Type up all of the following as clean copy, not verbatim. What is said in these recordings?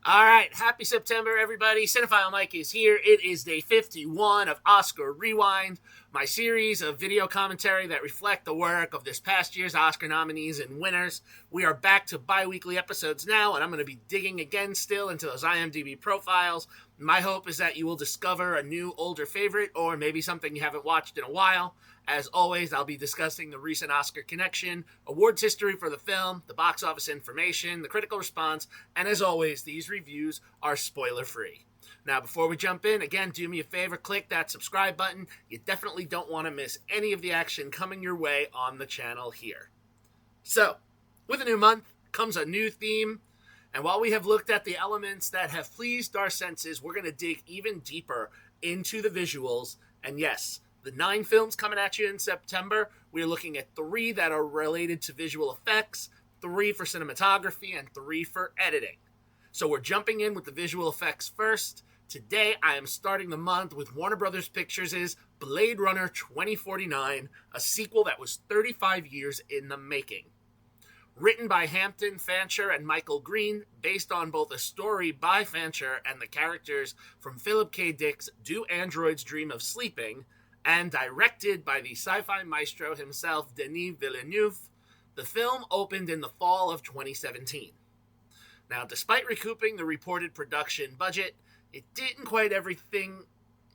All right, happy September, everybody. Cinephile Mike is here. It is day 51 of Oscar Rewind, my series of video commentary that reflect the work of this past year's Oscar nominees and winners. We are back to bi-weekly episodes now, and I'm going to be digging again still into those IMDb profiles. My hope is that you will discover a new, older favorite, or maybe something you haven't watched in a while. As always, I'll be discussing the recent Oscar connection, awards history for the film, the box office information, the critical response, and as always, these reviews are spoiler-free. Now, before we jump in, again, do me a favor, click that subscribe button. You definitely don't want to miss any of the action coming your way on the channel here. So, with a new month comes a new theme, and while we have looked at the elements that have pleased our senses, we're going to dig even deeper into the visuals, and yes, the 9 films coming at you in September, we're looking at 3 that are related to visual effects, 3 for cinematography, and 3 for editing. So we're jumping in with the visual effects first. Today, I am starting the month with Warner Brothers Pictures' Blade Runner 2049, a sequel that was 35 years in the making. Written by Hampton, Fancher, and Michael Green, based on both a story by Fancher and the characters from Philip K. Dick's Do Androids Dream of Sleeping, and directed by the sci-fi maestro himself, Denis Villeneuve, the film opened in the fall of 2017. Now, despite recouping the reported production budget, it didn't quite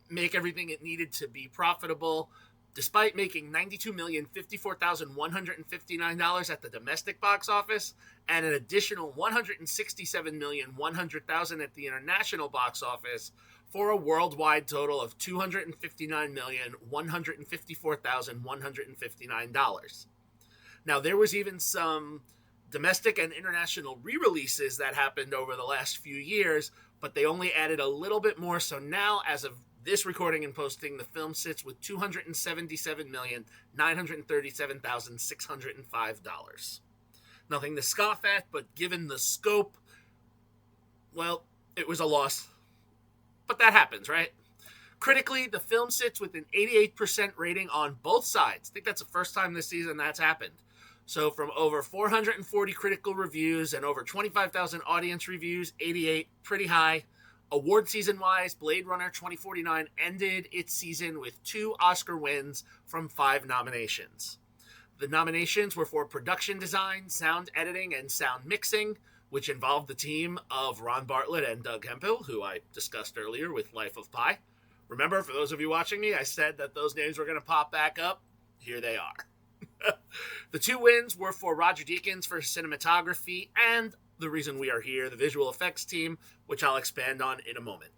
make everything it needed to be profitable, despite making $92,054,159 at the domestic box office and an additional $167,100,000 at the international box office, for a worldwide total of $259,154,159. Now, there was even some domestic and international re-releases that happened over the last few years, but they only added a little bit more, so now, as of this recording and posting, the film sits with $277,937,605. Nothing to scoff at, but given the scope, well, it was a loss. But that happens, right? Critically, the film sits with an 88% rating on both sides. I think that's the first time this season that's happened. So from over 440 critical reviews and over 25,000 audience reviews, 88, pretty high. Award season-wise, Blade Runner 2049 ended its season with 2 Oscar wins from 5 nominations. The nominations were for production design, sound editing, and sound mixing, which involved the team of Ron Bartlett and Doug Hemphill, who I discussed earlier with Life of Pi. Remember, for those of you watching me, I said that those names were going to pop back up. Here they are. The 2 wins were for Roger Deakins for cinematography and the reason we are here, the visual effects team, which I'll expand on in a moment.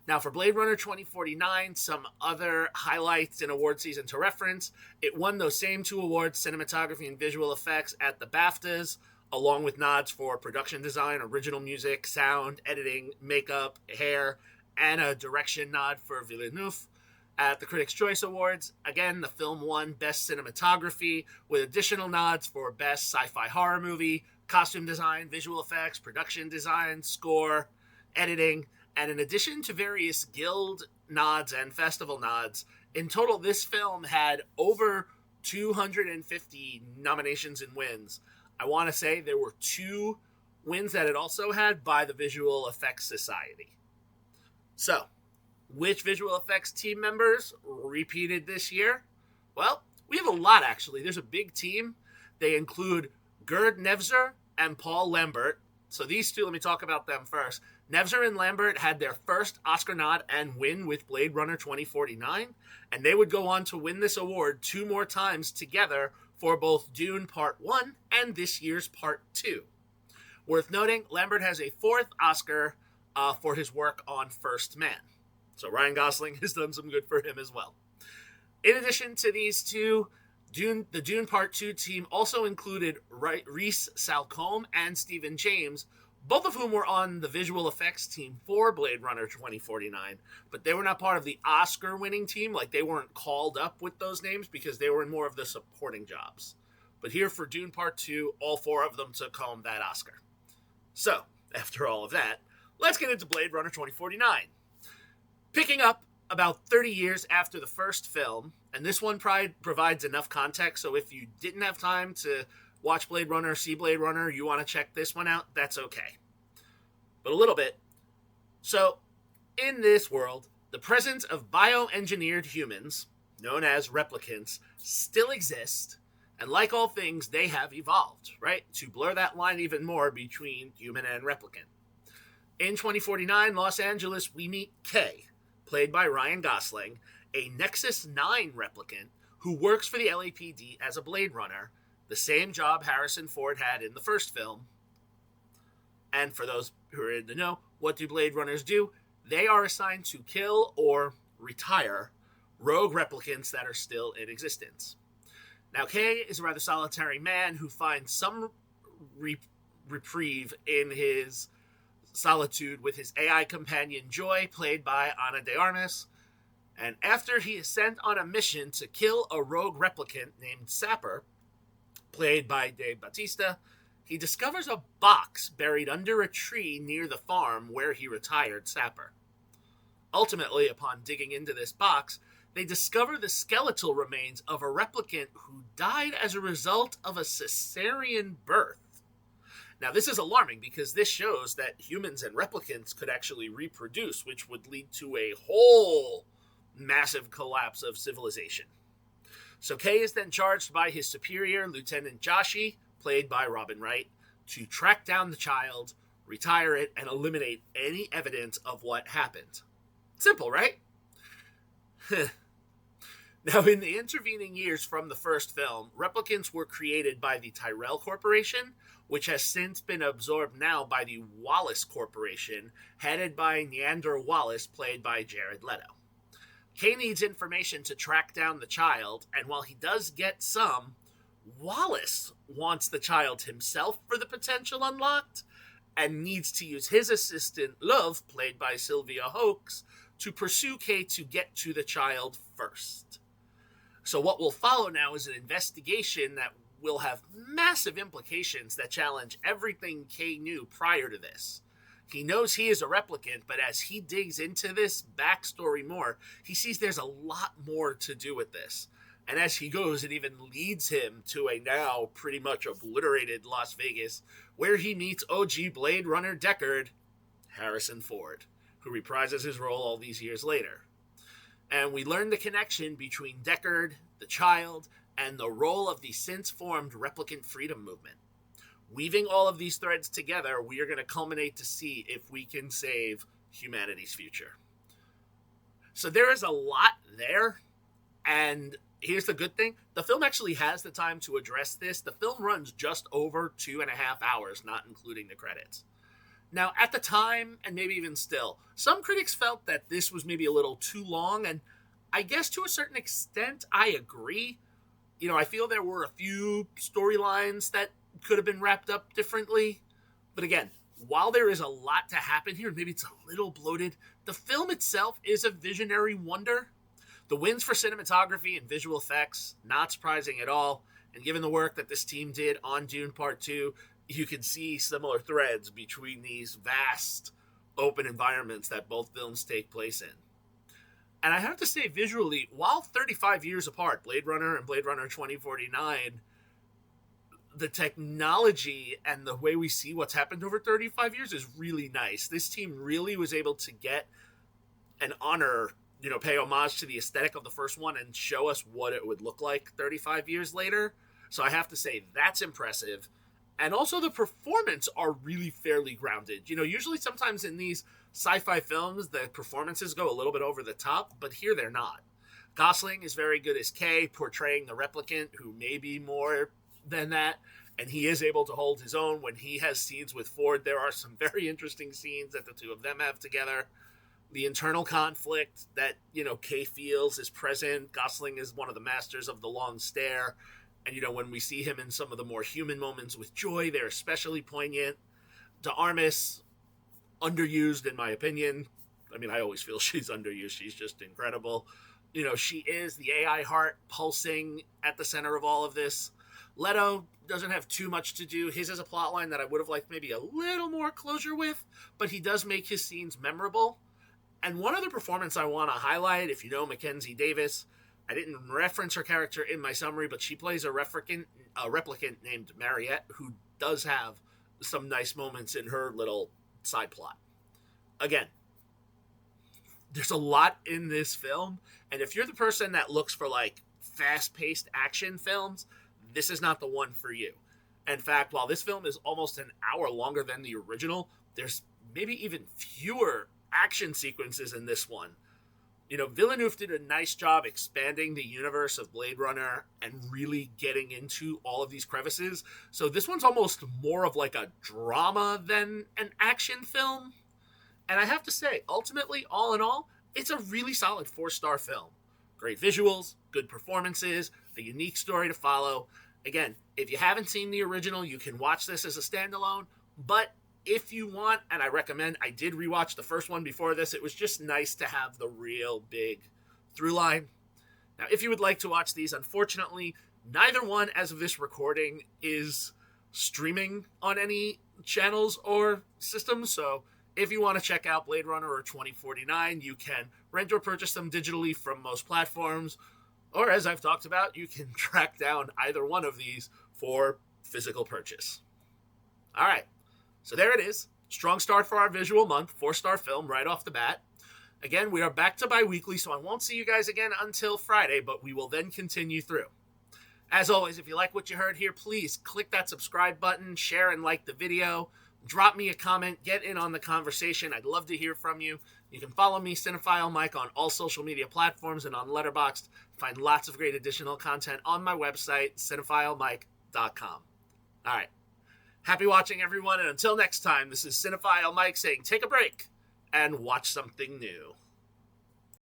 Now, for Blade Runner 2049, some other highlights in award season to reference. It won those same 2 awards, cinematography and visual effects, at the BAFTAs, along with nods for production design, original music, sound, editing, makeup, hair, and a direction nod for Villeneuve. At the Critics' Choice Awards, again, the film won Best Cinematography, with additional nods for Best Sci-Fi Horror Movie, Costume Design, Visual Effects, Production Design, Score, Editing, and in addition to various guild nods and festival nods, in total this film had over 250 nominations and wins. I want to say there were 2 wins that it also had by the Visual Effects Society. So, which visual effects team members repeated this year? Well, we have a lot, actually. There's a big team. They include Gerd Nefzer and Paul Lambert. So these 2, let me talk about them first. Nefzer and Lambert had their first Oscar nod and win with Blade Runner 2049, and they would go on to win this award 2 more times together for both Dune Part 1 and this year's Part 2. Worth noting, Lambert has a 4th Oscar for his work on First Man. So Ryan Gosling has done some good for him as well. In addition to these 2, the Dune Part 2 team also included Rhys Salcombe and Stephen James, both of whom were on the visual effects team for Blade Runner 2049, but they were not part of the Oscar-winning team. Like, they weren't called up with those names because they were in more of the supporting jobs. But here for Dune Part 2, all 4 of them took home that Oscar. So, after all of that, let's get into Blade Runner 2049. Picking up about 30 years after the first film, and this one provides enough context, so if you didn't have time to watch Blade Runner, see Blade Runner, you want to check this one out, that's okay. but a little bit. So, in this world, the presence of bioengineered humans, known as replicants, still exist, and like all things, they have evolved, right? To blur that line even more between human and replicant. In 2049 Los Angeles, we meet Kay, played by Ryan Gosling, a Nexus 9 replicant who works for the LAPD as a Blade Runner, the same job Harrison Ford had in the first film. And for those who are in the know, what do Blade Runners do? They are assigned to kill or retire rogue replicants that are still in existence. Now, Kay is a rather solitary man who finds some reprieve in his solitude with his AI companion Joy, played by Ana de Armas. And after he is sent on a mission to kill a rogue replicant named Sapper, played by Dave Bautista, he discovers a box buried under a tree near the farm where he retired Sapper. Ultimately, upon digging into this box, they discover the skeletal remains of a replicant who died as a result of a cesarean birth. Now, this is alarming because this shows that humans and replicants could actually reproduce, which would lead to a whole massive collapse of civilization. So Kay is then charged by his superior, Lieutenant Joshi, played by Robin Wright, to track down the child, retire it, and eliminate any evidence of what happened. Simple, right? Now, in the intervening years from the first film, replicants were created by the Tyrell Corporation, which has since been absorbed now by the Wallace Corporation, headed by Neander Wallace, played by Jared Leto. Kay needs information to track down the child, and while he does get some, Wallace wants the child himself for the potential unlocked, and needs to use his assistant, Love, played by Sylvia Hoeks, to pursue Kay to get to the child first. So what will follow now is an investigation that will have massive implications that challenge everything Kay knew prior to this. He knows he is a replicant, but as he digs into this backstory more, he sees there's a lot more to do with this. And as he goes, it even leads him to a now pretty much obliterated Las Vegas, where he meets OG Blade Runner Deckard, Harrison Ford, who reprises his role all these years later. And we learn the connection between Deckard, the child, and the role of the since-formed replicant freedom movement. Weaving all of these threads together, we are going to culminate to see if we can save humanity's future. So there is a lot there, and here's the good thing. The film actually has the time to address this. The film runs just over 2.5 hours, not including the credits. Now, at the time, and maybe even still, some critics felt that this was maybe a little too long, and I guess to a certain extent, I agree. You know, I feel there were a few storylines that could have been wrapped up differently. But again, while there is a lot to happen here, maybe it's a little bloated, the film itself is a visionary wonder. The wins for cinematography and visual effects, not surprising at all. And given the work that this team did on Dune Part 2, you can see similar threads between these vast open environments that both films take place in. And I have to say, visually, while 35 years apart, Blade Runner and Blade Runner 2049, the technology and the way we see what's happened over 35 years is really nice. This team really was able to get an honor, pay homage to the aesthetic of the first one and show us what it would look like 35 years later. So I have to say, that's impressive. And also the performance are really fairly grounded. Usually sometimes in these sci-fi films, the performances go a little bit over the top, but here they're not. Gosling is very good as Kay, portraying the replicant, who may be more than that, and he is able to hold his own when he has scenes with Ford. There are some very interesting scenes that the two of them have together. The internal conflict that, Kay feels is present. Gosling is one of the masters of the long stare. And, when we see him in some of the more human moments with Joy, they're especially poignant. De Armas, underused in my opinion. I mean, I always feel she's underused. She's just incredible. She is the AI heart pulsing at the center of all of this. Leto doesn't have too much to do. His is a plotline that I would have liked maybe a little more closure with, but he does make his scenes memorable. And one other performance I want to highlight, if you know Mackenzie Davis, I didn't reference her character in my summary, but she plays a replicant named Mariette, who does have some nice moments in her little side plot. Again, there's a lot in this film, and if you're the person that looks for like fast-paced action films, this is not the one for you. In fact, while this film is almost an hour longer than the original, there's maybe even fewer action sequences in this one. You know, Villeneuve did a nice job expanding the universe of Blade Runner and really getting into all of these crevices. So this one's almost more of like a drama than an action film. And I have to say, ultimately, all in all, it's a really solid 4-star film. Great visuals, good performances, a unique story to follow. Again, if you haven't seen the original, you can watch this as a standalone. But if you want, and I recommend, I did rewatch the first one before this. It was just nice to have the real big through line. Now, if you would like to watch these, unfortunately, neither one, as of this recording, is streaming on any channels or systems. So if you want to check out Blade Runner or 2049, you can rent or purchase them digitally from most platforms. Or, as I've talked about, you can track down either one of these for physical purchase. All right. So there it is. Strong start for our visual month. 4-star film right off the bat. Again, we are back to bi-weekly, so I won't see you guys again until Friday, but we will then continue through. As always, if you like what you heard here, please click that subscribe button, share and like the video, drop me a comment, get in on the conversation. I'd love to hear from you. You can follow me, Cinephile Mike, on all social media platforms and on Letterboxd. Find lots of great additional content on my website, cinephilemike.com. All right. Happy watching, everyone, and until next time, this is Cinephile Mike saying take a break and watch something new.